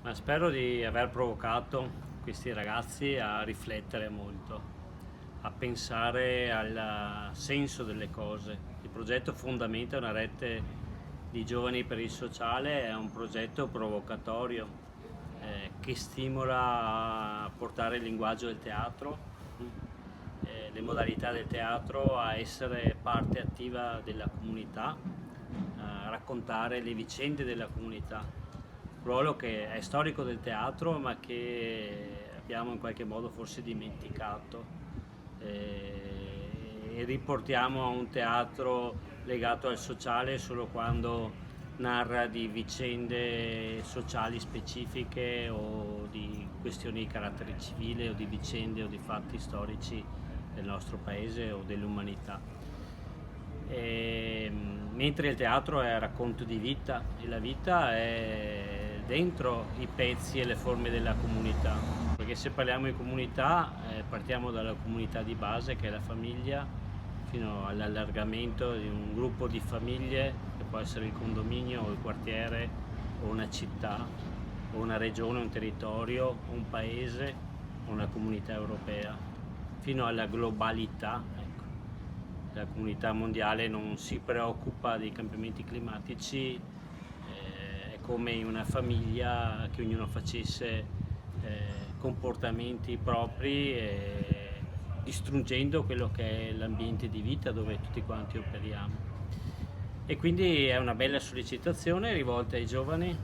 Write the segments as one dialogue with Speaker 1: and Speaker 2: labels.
Speaker 1: Ma spero di aver provocato questi ragazzi a riflettere molto, a pensare al senso delle cose. Il progetto Fondamenta, una rete di giovani per il sociale, è un progetto provocatorio che stimola a portare il linguaggio del teatro, le modalità del teatro, a essere parte attiva della comunità, a raccontare le vicende della comunità, ruolo che è storico del teatro ma che abbiamo in qualche modo forse dimenticato, e riportiamo a un teatro legato al sociale solo quando narra di vicende sociali specifiche o di questioni di carattere civile o di vicende o di fatti storici del nostro paese o dell'umanità. Mentre il teatro è racconto di vita e la vita è dentro i pezzi e le forme della comunità, perché se parliamo di comunità partiamo dalla comunità di base che è la famiglia, fino all'allargamento di un gruppo di famiglie che può essere il condominio o il quartiere o una città o una regione, un territorio, un paese o una comunità europea, fino alla globalità. Ecco. La comunità mondiale non si preoccupa dei cambiamenti climatici, è come in una famiglia che ognuno facesse comportamenti propri, distruggendo quello che è l'ambiente di vita dove tutti quanti operiamo. E quindi è una bella sollecitazione rivolta ai giovani,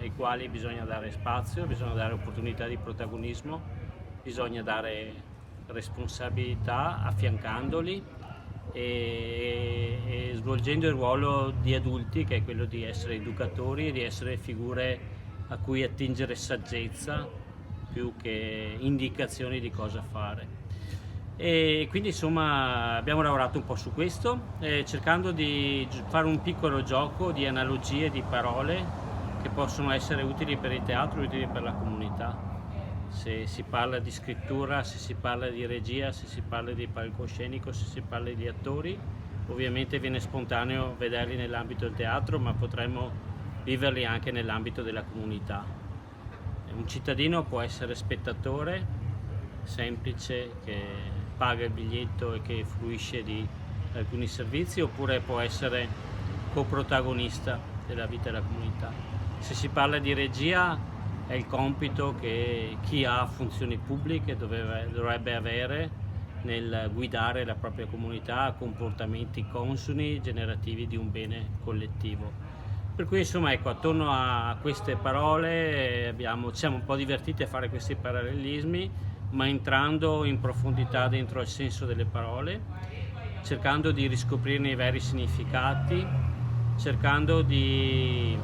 Speaker 1: ai quali bisogna dare spazio, bisogna dare opportunità di protagonismo, bisogna dare responsabilità affiancandoli e svolgendo il ruolo di adulti, che è quello di essere educatori e di essere figure a cui attingere saggezza più che indicazioni di cosa fare. E quindi insomma abbiamo lavorato un po' su questo, cercando di fare un piccolo gioco di analogie, di parole che possono essere utili per il teatro, utili per la comunità. Se si parla di scrittura, se si parla di regia, se si parla di palcoscenico, se si parla di attori, ovviamente viene spontaneo vederli nell'ambito del teatro, ma potremmo viverli anche nell'ambito della comunità. Un cittadino può essere spettatore, semplice, che paga il biglietto e che fruisce di alcuni servizi, oppure può essere coprotagonista della vita della comunità. Se si parla di regia è il compito che chi ha funzioni pubbliche dovrebbe avere nel guidare la propria comunità a comportamenti consoni, generativi di un bene collettivo. Per cui insomma ecco, attorno a queste parole ci siamo un po' divertiti a fare questi parallelismi, ma entrando in profondità dentro al senso delle parole, cercando di riscoprirne i veri significati, cercando di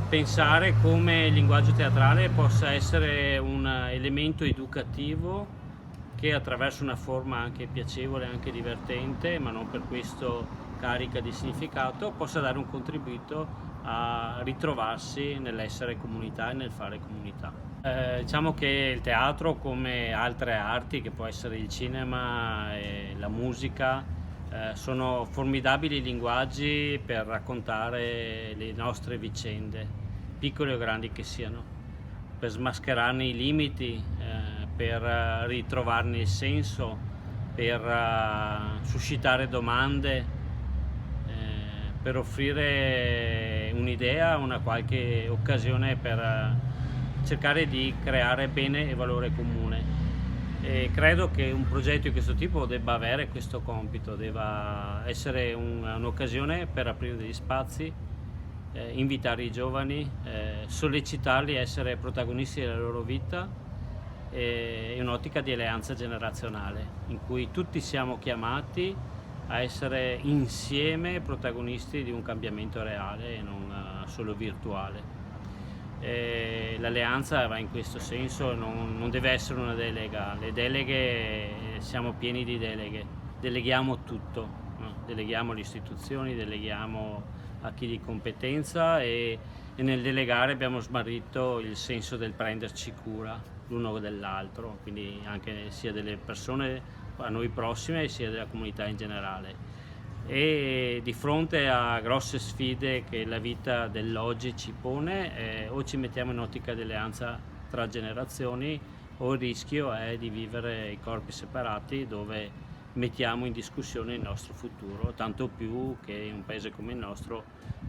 Speaker 1: pensare come il linguaggio teatrale possa essere un elemento educativo che attraverso una forma anche piacevole, anche divertente, ma non per questo carica di significato, possa dare un contributo a ritrovarsi nell'essere comunità e nel fare comunità. Diciamo che il teatro, come altre arti, che può essere il cinema e la musica, sono formidabili linguaggi per raccontare le nostre vicende, piccole o grandi che siano, per smascherarne i limiti, per ritrovarne il senso, per suscitare domande, per offrire un'idea, una qualche occasione per cercare di creare bene e valore comune. E credo che un progetto di questo tipo debba avere questo compito, debba essere un'occasione per aprire degli spazi, invitare i giovani, sollecitarli a essere protagonisti della loro vita, in un'ottica di alleanza generazionale, in cui tutti siamo chiamati a essere insieme protagonisti di un cambiamento reale e non solo virtuale. L'alleanza va in questo senso, non deve essere una delega. Le deleghe, siamo pieni di deleghe, deleghiamo tutto, no? Deleghiamo le istituzioni, deleghiamo a chi di competenza e nel delegare abbiamo smarrito il senso del prenderci cura l'uno dell'altro, quindi anche sia delle persone a noi prossime sia della comunità in generale. e di fronte a grosse sfide che la vita dell'oggi ci pone, o ci mettiamo in ottica di alleanza tra generazioni o il rischio è di vivere i corpi separati dove mettiamo in discussione il nostro futuro, tanto più che in un paese come il nostro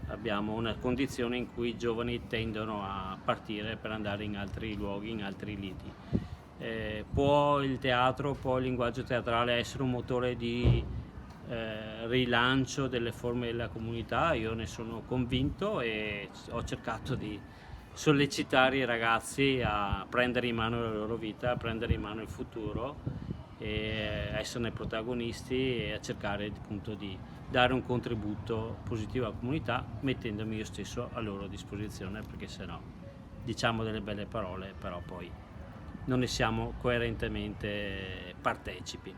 Speaker 1: abbiamo una condizione in cui i giovani tendono a partire per andare in altri luoghi, in altri lidi. Può il teatro, può il linguaggio teatrale essere un motore di rilancio delle forme della comunità? Io ne sono convinto e ho cercato di sollecitare i ragazzi a prendere in mano la loro vita, a prendere in mano il futuro e esserne protagonisti e a cercare appunto di dare un contributo positivo alla comunità mettendomi io stesso a loro disposizione, perché se no diciamo delle belle parole però poi non ne siamo coerentemente partecipi.